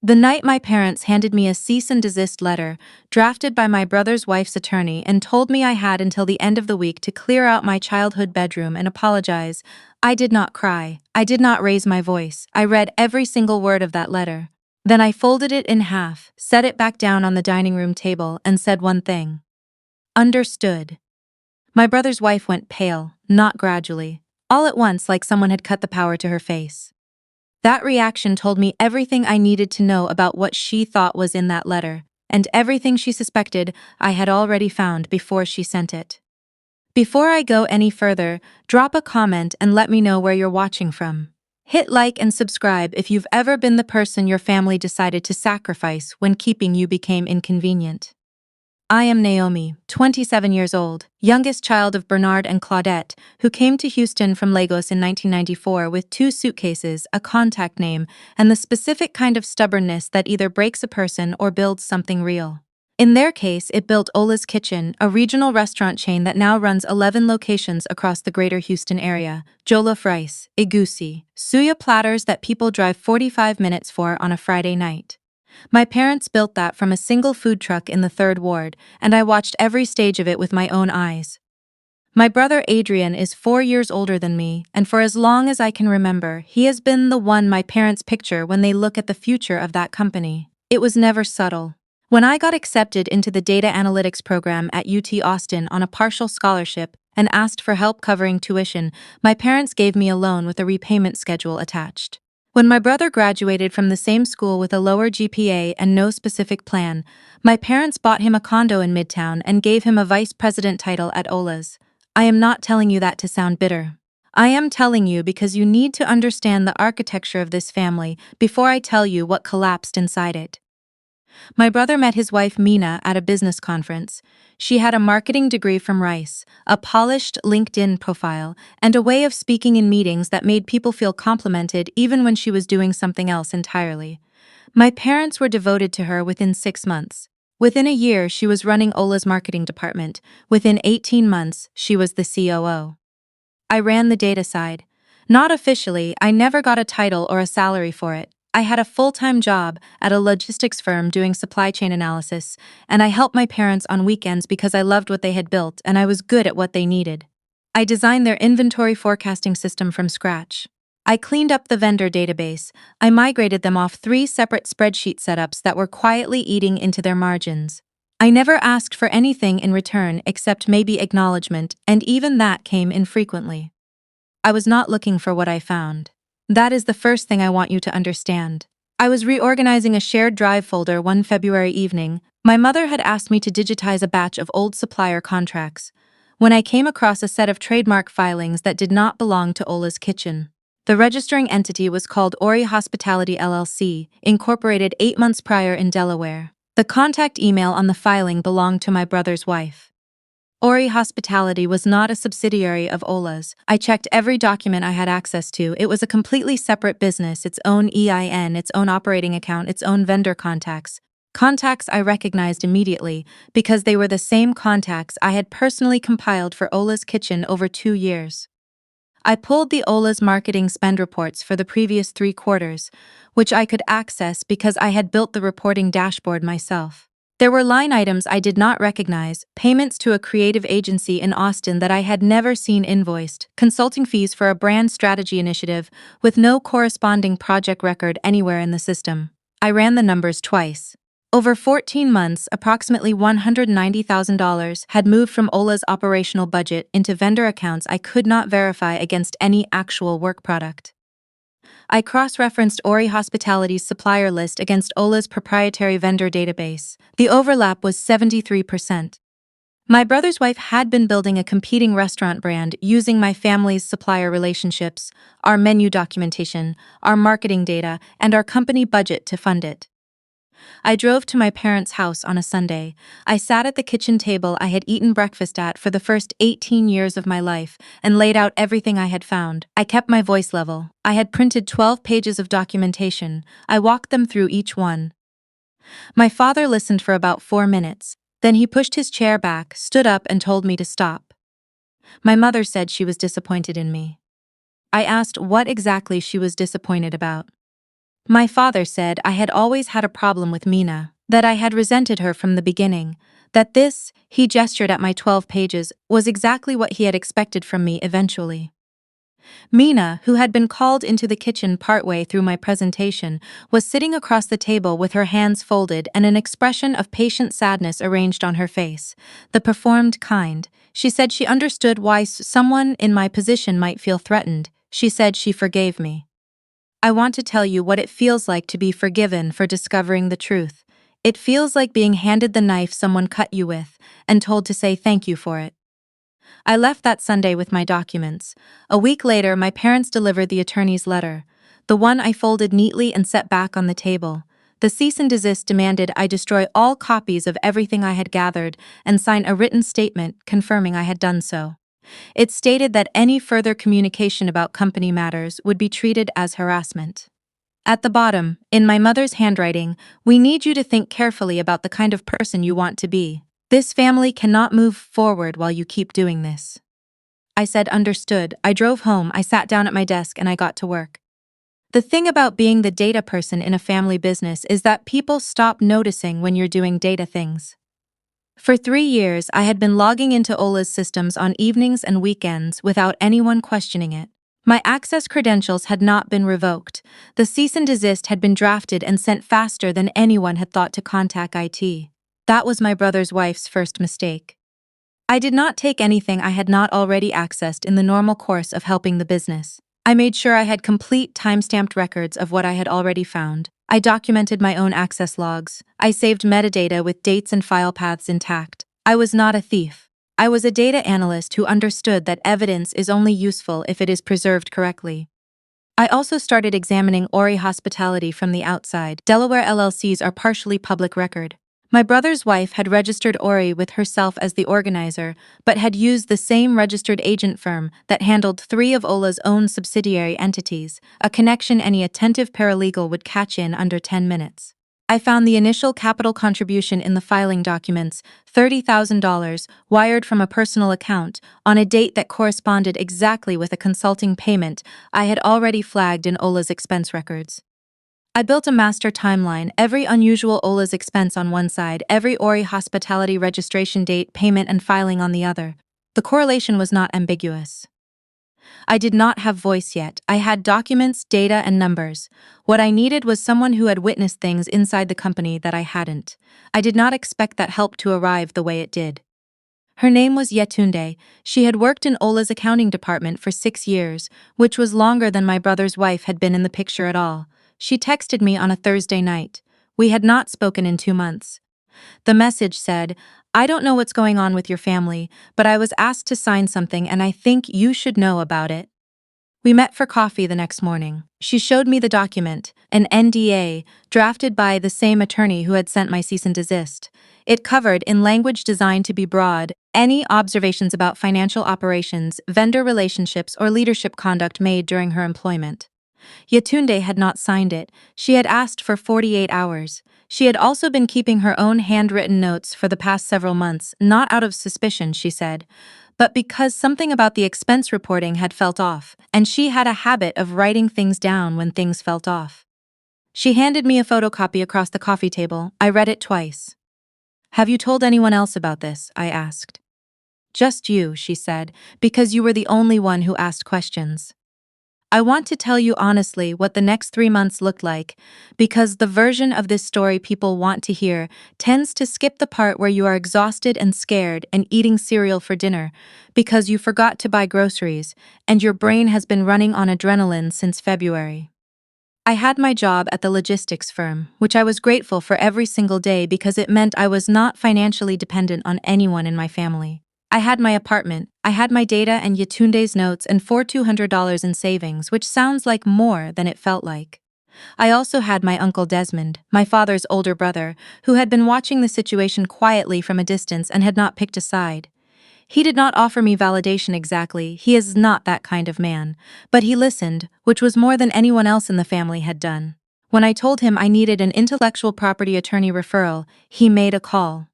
The night my parents handed me a cease-and-desist letter, drafted by my brother's wife's attorney, and told me I had until the end of the week to clear out my childhood bedroom and apologize, I did not cry. I did not raise my voice. I read every single word of that letter. Then I folded it in half, set it back down on the dining room table, and said one thing. Understood. My brother's wife went pale, not gradually, all at once, like someone had cut the power to her face. That reaction told me everything I needed to know about what she thought was in that letter, and everything she suspected I had already found before she sent it. Before I go any further, drop a comment and let me know where you're watching from. Hit like and subscribe if you've ever been the person your family decided to sacrifice when keeping you became inconvenient. I am Naomi, 27 years old, youngest child of Bernard and Claudette, who came to Houston from Lagos in 1994 with 2 suitcases, a contact name, and the specific kind of stubbornness that either breaks a person or builds something real. In their case, it built Ola's Kitchen, a regional restaurant chain that now runs 11 locations across the greater Houston area. Jollof rice, egusi, suya platters that people drive 45 minutes for on a Friday night. My parents built that from a single food truck in the 3rd Ward, and I watched every stage of it with my own eyes. My brother Adrian is 4 years older than me, and for as long as I can remember, he has been the one my parents picture when they look at the future of that company. It was never subtle. When I got accepted into the data analytics program at UT Austin on a partial scholarship and asked for help covering tuition, my parents gave me a loan with a repayment schedule attached. When my brother graduated from the same school with a lower GPA and no specific plan, my parents bought him a condo in Midtown and gave him a vice president title at Ola's. I am not telling you that to sound bitter. I am telling you because you need to understand the architecture of this family before I tell you what collapsed inside it. My brother met his wife Mina at a business conference. She had a marketing degree from Rice, a polished LinkedIn profile, and a way of speaking in meetings that made people feel complimented even when she was doing something else entirely. My parents were devoted to her within 6 months. Within a year, she was running Ola's marketing department. Within 18 months, she was the COO. I ran the data side. Not officially, I never got a title or a salary for it. I had a full-time job at a logistics firm doing supply chain analysis, and I helped my parents on weekends because I loved what they had built and I was good at what they needed. I designed their inventory forecasting system from scratch. I cleaned up the vendor database. I migrated them off 3 separate spreadsheet setups that were quietly eating into their margins. I never asked for anything in return except maybe acknowledgement, and even that came infrequently. I was not looking for what I found. That is the first thing I want you to understand. I was reorganizing a shared drive folder one February evening. My mother had asked me to digitize a batch of old supplier contracts, when I came across a set of trademark filings that did not belong to Ola's Kitchen. The registering entity was called Ori Hospitality LLC, incorporated 8 months prior in Delaware. The contact email on the filing belonged to my brother's wife. Ori Hospitality was not a subsidiary of Ola's. I checked every document I had access to. It was a completely separate business, its own EIN, its own operating account, its own vendor contacts. Contacts I recognized immediately because they were the same contacts I had personally compiled for Ola's Kitchen over 2 years. I pulled the Ola's marketing spend reports for the previous 3 quarters, which I could access because I had built the reporting dashboard myself. There were line items I did not recognize, payments to a creative agency in Austin that I had never seen invoiced, consulting fees for a brand strategy initiative with no corresponding project record anywhere in the system. I ran the numbers twice. Over 14 months, approximately $190,000 had moved from Ola's operational budget into vendor accounts I could not verify against any actual work product. I cross-referenced Ori Hospitality's supplier list against Ola's proprietary vendor database. The overlap was 73%. My brother's wife had been building a competing restaurant brand using my family's supplier relationships, our menu documentation, our marketing data, and our company budget to fund it. I drove to my parents' house on a Sunday. I sat at the kitchen table I had eaten breakfast at for the first 18 years of my life and laid out everything I had found. I kept my voice level. I had printed 12 pages of documentation. I walked them through each one. My father listened for about 4 minutes. Then he pushed his chair back, stood up, and told me to stop. My mother said she was disappointed in me. I asked what exactly she was disappointed about. My father said I had always had a problem with Mina, that I had resented her from the beginning, that this, he gestured at my 12 pages, was exactly what he had expected from me eventually. Mina, who had been called into the kitchen partway through my presentation, was sitting across the table with her hands folded and an expression of patient sadness arranged on her face. The performed kind. She said she understood why someone in my position might feel threatened. She said she forgave me. I want to tell you what it feels like to be forgiven for discovering the truth. It feels like being handed the knife someone cut you with and told to say thank you for it. I left that Sunday with my documents. A week later, my parents delivered the attorney's letter, the one I folded neatly and set back on the table. The cease and desist demanded I destroy all copies of everything I had gathered and sign a written statement confirming I had done so. It stated that any further communication about company matters would be treated as harassment. At the bottom, in my mother's handwriting, we need you to think carefully about the kind of person you want to be. This family cannot move forward while you keep doing this. I said understood. I drove home, I sat down at my desk, and I got to work. The thing about being the data person in a family business is that people stop noticing when you're doing data things. For 3 years, I had been logging into Ola's systems on evenings and weekends without anyone questioning it. My access credentials had not been revoked. The cease and desist had been drafted and sent faster than anyone had thought to contact IT. That was my brother's wife's first mistake. I did not take anything I had not already accessed in the normal course of helping the business. I made sure I had complete time-stamped records of what I had already found. I documented my own access logs. I saved metadata with dates and file paths intact. I was not a thief. I was a data analyst who understood that evidence is only useful if it is preserved correctly. I also started examining Ori Hospitality from the outside. Delaware LLCs are partially public record. My brother's wife had registered Ori with herself as the organizer, but had used the same registered agent firm that handled 3 of Ola's own subsidiary entities, a connection any attentive paralegal would catch in under 10 minutes. I found the initial capital contribution in the filing documents, $30,000, wired from a personal account, on a date that corresponded exactly with a consulting payment I had already flagged in Ola's expense records. I built a master timeline, every unusual Ola's expense on one side, every Ori Hospitality registration date, payment, and filing on the other. The correlation was not ambiguous. I did not have voice yet. I had documents, data, and numbers. What I needed was someone who had witnessed things inside the company that I hadn't. I did not expect that help to arrive the way it did. Her name was Yetunde. She had worked in Ola's accounting department for 6 years, which was longer than my brother's wife had been in the picture at all. She texted me on a Thursday night. We had not spoken in 2 months. The message said, "I don't know what's going on with your family, but I was asked to sign something and I think you should know about it." We met for coffee the next morning. She showed me the document, an NDA, drafted by the same attorney who had sent my cease and desist. It covered, in language designed to be broad, any observations about financial operations, vendor relationships, or leadership conduct made during her employment. Yetunde had not signed it. She had asked for 48 hours. She had also been keeping her own handwritten notes for the past several months, not out of suspicion, she said, but because something about the expense reporting had felt off, and she had a habit of writing things down when things felt off. She handed me a photocopy across the coffee table. I read it twice. "Have you told anyone else about this?" I asked. "Just you," she said, "because you were the only one who asked questions. I want to tell you honestly what the next 3 months looked like, because the version of this story people want to hear tends to skip the part where you are exhausted and scared and eating cereal for dinner because you forgot to buy groceries and your brain has been running on adrenaline since February. I had my job at the logistics firm, which I was grateful for every single day because it meant I was not financially dependent on anyone in my family. I had my apartment, I had my data and Yetunde's notes and $200 in savings, which sounds like more than it felt like. I also had my Uncle Desmond, my father's older brother, who had been watching the situation quietly from a distance and had not picked a side. He did not offer me validation exactly, he is not that kind of man, but he listened, which was more than anyone else in the family had done. When I told him I needed an intellectual property attorney referral, he made a call.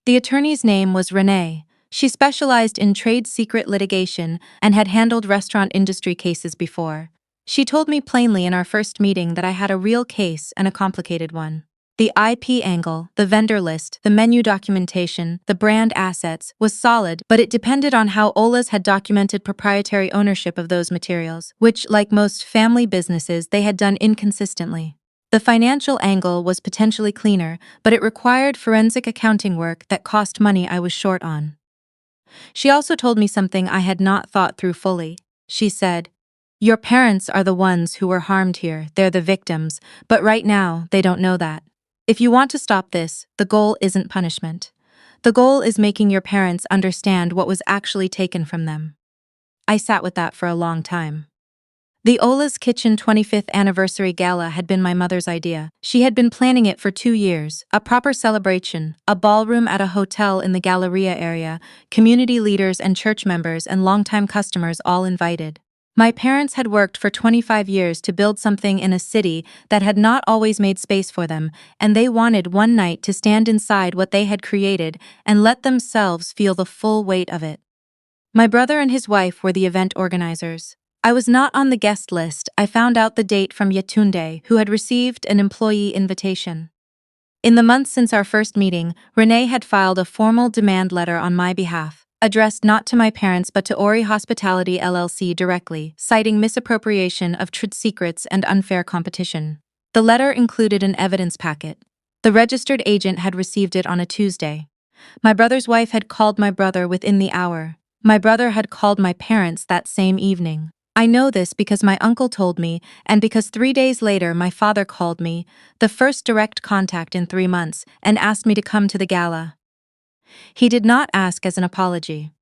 The attorney's name was Renee. She specialized in trade secret litigation and had handled restaurant industry cases before. She told me plainly in our first meeting that I had a real case and a complicated one. The IP angle, the vendor list, the menu documentation, the brand assets was solid, but it depended on how Ola's had documented proprietary ownership of those materials, which, like most family businesses, they had done inconsistently. The financial angle was potentially cleaner, but it required forensic accounting work that cost money I was short on. She also told me something I had not thought through fully. She said, "Your parents are the ones who were harmed here, they're the victims, but right now, they don't know that. If you want to stop this, the goal isn't punishment. The goal is making your parents understand what was actually taken from them." I sat with that for a long time. The Ola's Kitchen 25th anniversary gala had been my mother's idea. She had been planning it for 2 years, a proper celebration, a ballroom at a hotel in the Galleria area, community leaders and church members and longtime customers all invited. My parents had worked for 25 years to build something in a city that had not always made space for them, and they wanted one night to stand inside what they had created and let themselves feel the full weight of it. My brother and his wife were the event organizers. I was not on the guest list. I found out the date from Yetunde, who had received an employee invitation. In the months since our first meeting, Renee had filed a formal demand letter on my behalf, addressed not to my parents but to Ori Hospitality LLC directly, citing misappropriation of trade secrets and unfair competition. The letter included an evidence packet. The registered agent had received it on a Tuesday. My brother's wife had called my brother within the hour. My brother had called my parents that same evening. I know this because my uncle told me, and because 3 days later my father called me, the first direct contact in 3 months, and asked me to come to the gala. He did not ask as an apology.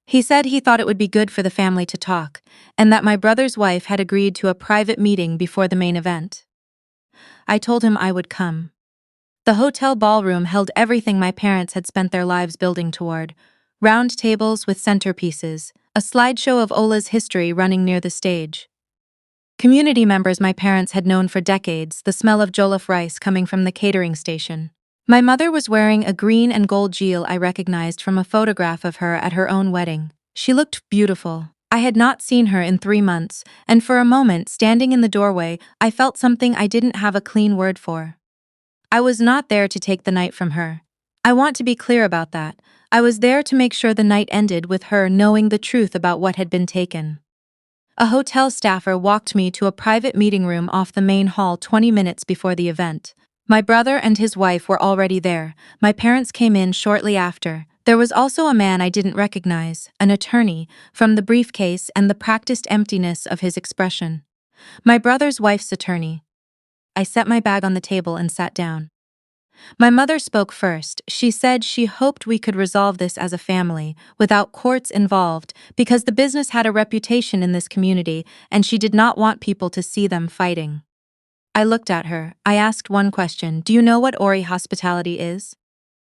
He said he thought it would be good for the family to talk, and that my brother's wife had agreed to a private meeting before the main event. I told him I would come. The hotel ballroom held everything my parents had spent their lives building toward: round tables with centerpieces, a slideshow of Ola's history running near the stage. Community members my parents had known for decades, the smell of jollof rice coming from the catering station. My mother was wearing a green and gold jewel I recognized from a photograph of her at her own wedding. She looked beautiful. I had not seen her in 3 months, and for a moment, standing in the doorway, I felt something I didn't have a clean word for. I was not there to take the night from her. I want to be clear about that. I was there to make sure the night ended with her knowing the truth about what had been taken. A hotel staffer walked me to a private meeting room off the main hall 20 minutes before the event. My brother and his wife were already there. My parents came in shortly after. There was also a man I didn't recognize, an attorney, from the briefcase and the practiced emptiness of his expression. My brother's wife's attorney. I set my bag on the table and sat down. My mother spoke first. She said she hoped we could resolve this as a family, without courts involved, because the business had a reputation in this community and she did not want people to see them fighting. I looked at her. I asked one question: "Do you know what Ori Hospitality is?"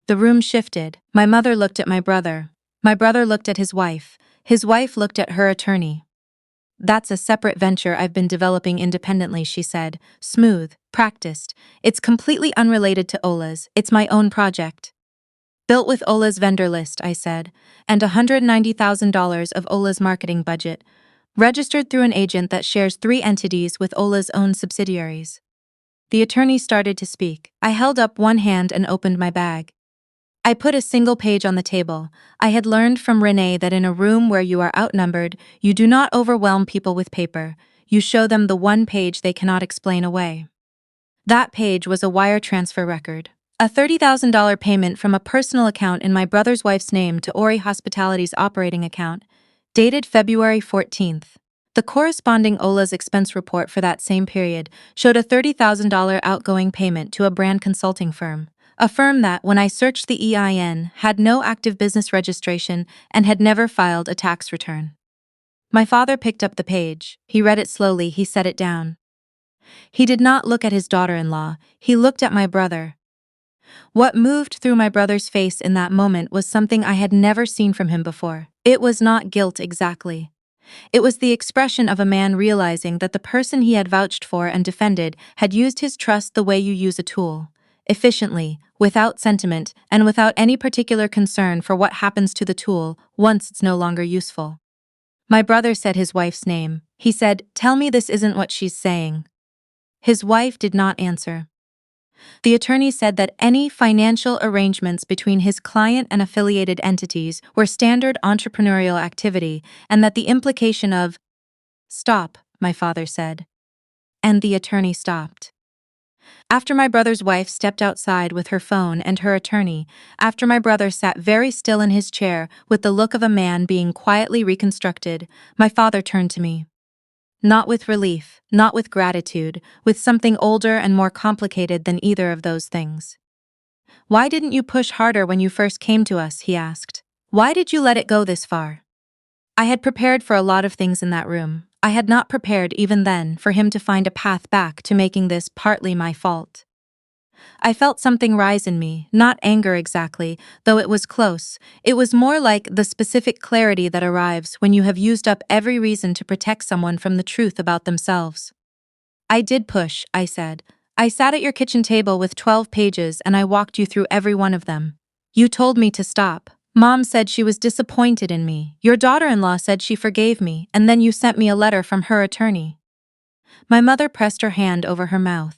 The room shifted. My mother looked at my brother. My brother looked at his wife. His wife looked at her attorney. "That's a separate venture I've been developing independently," she said. "Smooth, practiced. It's completely unrelated to Ola's. It's my own project." "Built with Ola's vendor list," I said, "and $190,000 of Ola's marketing budget. Registered through an agent that shares 3 entities with Ola's own subsidiaries." The attorney started to speak. I held up one hand and opened my bag. I put a single page on the table. I had learned from Renee that in a room where you are outnumbered, you do not overwhelm people with paper. You show them the one page they cannot explain away. That page was a wire transfer record. A $30,000 payment from a personal account in my brother's wife's name to Ori Hospitality's operating account, dated February 14th. The corresponding Ola's expense report for that same period showed a $30,000 outgoing payment to a brand consulting firm. A firm that, when I searched the EIN, had no active business registration and had never filed a tax return. My father picked up the page. He read it slowly. He set it down. He did not look at his daughter-in-law. He looked at my brother. What moved through my brother's face in that moment was something I had never seen from him before. It was not guilt exactly. It was the expression of a man realizing that the person he had vouched for and defended had used his trust the way you use a tool. Efficiently, without sentiment, and without any particular concern for what happens to the tool once it's no longer useful. My brother said his wife's name. He said, "Tell me this isn't what she's saying." His wife did not answer. The attorney said that any financial arrangements between his client and affiliated entities were standard entrepreneurial activity, and that the implication of, "Stop," my father said. And the attorney stopped. After my brother's wife stepped outside with her phone and her attorney, after my brother sat very still in his chair with the look of a man being quietly reconstructed, my father turned to me. Not with relief, not with gratitude, with something older and more complicated than either of those things. "Why didn't you push harder when you first came to us?" he asked. "Why did you let it go this far?" I had prepared for a lot of things in that room. I had not prepared even then for him to find a path back to making this partly my fault. I felt something rise in me, not anger exactly, though it was close. It was more like the specific clarity that arrives when you have used up every reason to protect someone from the truth about themselves. "I did push," I said. "I sat at your kitchen table with 12 pages and I walked you through every one of them. You told me to stop. Mom said she was disappointed in me. Your daughter-in-law said she forgave me, and then you sent me a letter from her attorney." My mother pressed her hand over her mouth.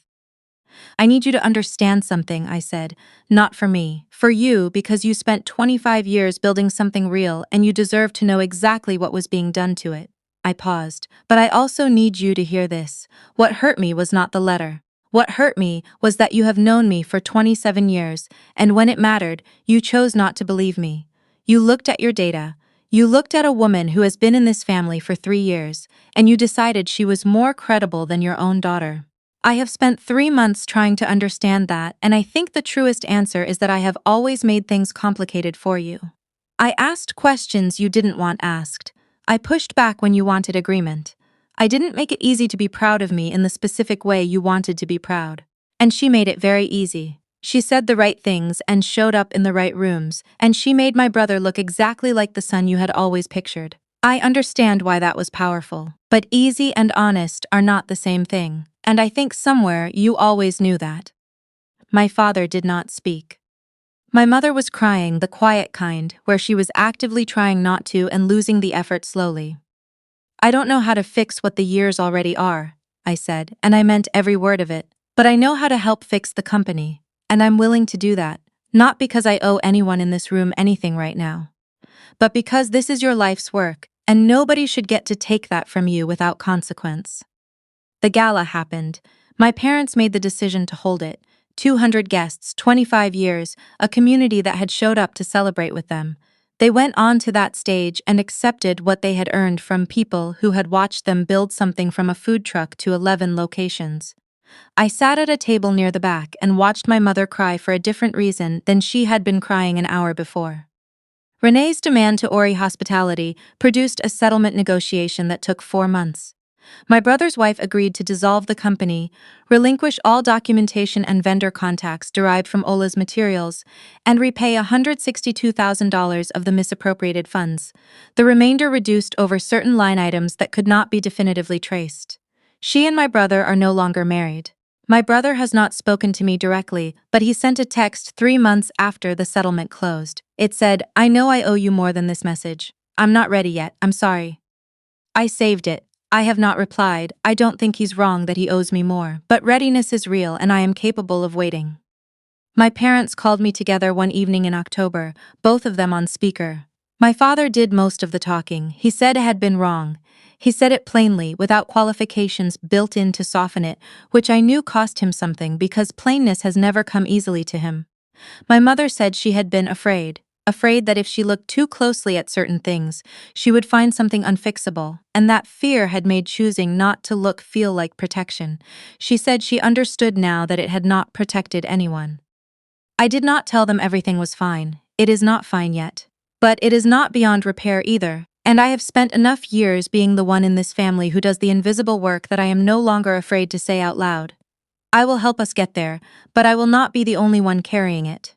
"I need you to understand something," I said. "Not for me. For you, because you spent 25 years building something real and you deserve to know exactly what was being done to it." I paused. "But I also need you to hear this. What hurt me was not the letter. What hurt me was that you have known me for 27 years, and when it mattered, you chose not to believe me. You looked at your data. You looked at a woman who has been in this family for 3 years, and you decided she was more credible than your own daughter. I have spent 3 months trying to understand that, and I think the truest answer is that I have always made things complicated for you. I asked questions you didn't want asked. I pushed back when you wanted agreement. I didn't make it easy to be proud of me in the specific way you wanted to be proud. And she made it very easy. She said the right things and showed up in the right rooms, and she made my brother look exactly like the son you had always pictured. I understand why that was powerful, but easy and honest are not the same thing, and I think somewhere you always knew that." My father did not speak. My mother was crying, the quiet kind, where she was actively trying not to and losing the effort slowly. "I don't know how to fix what the years already are," I said, and I meant every word of it. "But I know how to help fix the company, and I'm willing to do that, not because I owe anyone in this room anything right now, but because this is your life's work, and nobody should get to take that from you without consequence." The gala happened. My parents made the decision to hold it. 200 guests, 25 years, a community that had showed up to celebrate with them. They went on to that stage and accepted what they had earned from people who had watched them build something from a food truck to 11 locations. I sat at a table near the back and watched my mother cry for a different reason than she had been crying an hour before. Renee's demand to Ori Hospitality produced a settlement negotiation that took 4 months. My brother's wife agreed to dissolve the company, relinquish all documentation and vendor contacts derived from Ola's materials, and repay $162,000 of the misappropriated funds. The remainder reduced over certain line items that could not be definitively traced. She and my brother are no longer married. My brother has not spoken to me directly, but he sent a text 3 months after the settlement closed. It said, "I know I owe you more than this message. I'm not ready yet, I'm sorry." I saved it. I have not replied. I don't think he's wrong that he owes me more, but readiness is real and I am capable of waiting. My parents called me together one evening in October, both of them on speaker. My father did most of the talking. He said it had been wrong. He said it plainly, without qualifications built in to soften it, which I knew cost him something because plainness has never come easily to him. My mother said she had been afraid that if she looked too closely at certain things, she would find something unfixable, and that fear had made choosing not to look feel like protection. She said she understood now that it had not protected anyone. I did not tell them everything was fine. It is not fine yet. But it is not beyond repair either, and I have spent enough years being the one in this family who does the invisible work that I am no longer afraid to say out loud. I will help us get there, but I will not be the only one carrying it.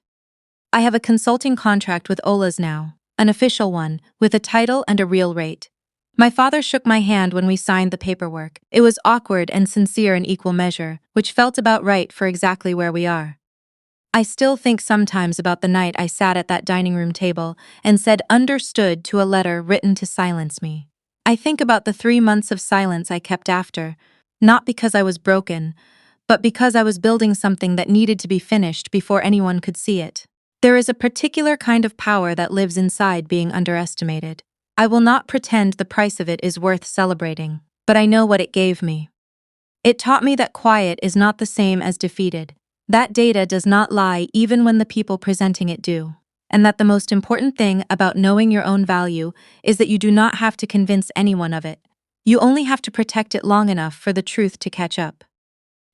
I have a consulting contract with Ola's now, an official one, with a title and a real rate. My father shook my hand when we signed the paperwork. It was awkward and sincere in equal measure, which felt about right for exactly where we are. I still think sometimes about the night I sat at that dining room table and said understood to a letter written to silence me. I think about the 3 months of silence I kept after, not because I was broken, but because I was building something that needed to be finished before anyone could see it. There is a particular kind of power that lives inside being underestimated. I will not pretend the price of it is worth celebrating, but I know what it gave me. It taught me that quiet is not the same as defeated, that data does not lie even when the people presenting it do, and that the most important thing about knowing your own value is that you do not have to convince anyone of it. You only have to protect it long enough for the truth to catch up.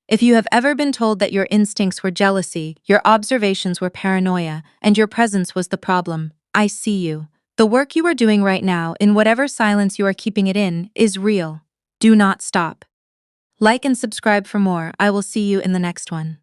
If you have ever been told that your instincts were jealousy, your observations were paranoia, and your presence was the problem, I see you. The work you are doing right now, in whatever silence you are keeping it in, is real. Do not stop. Like and subscribe for more. I will see you in the next one.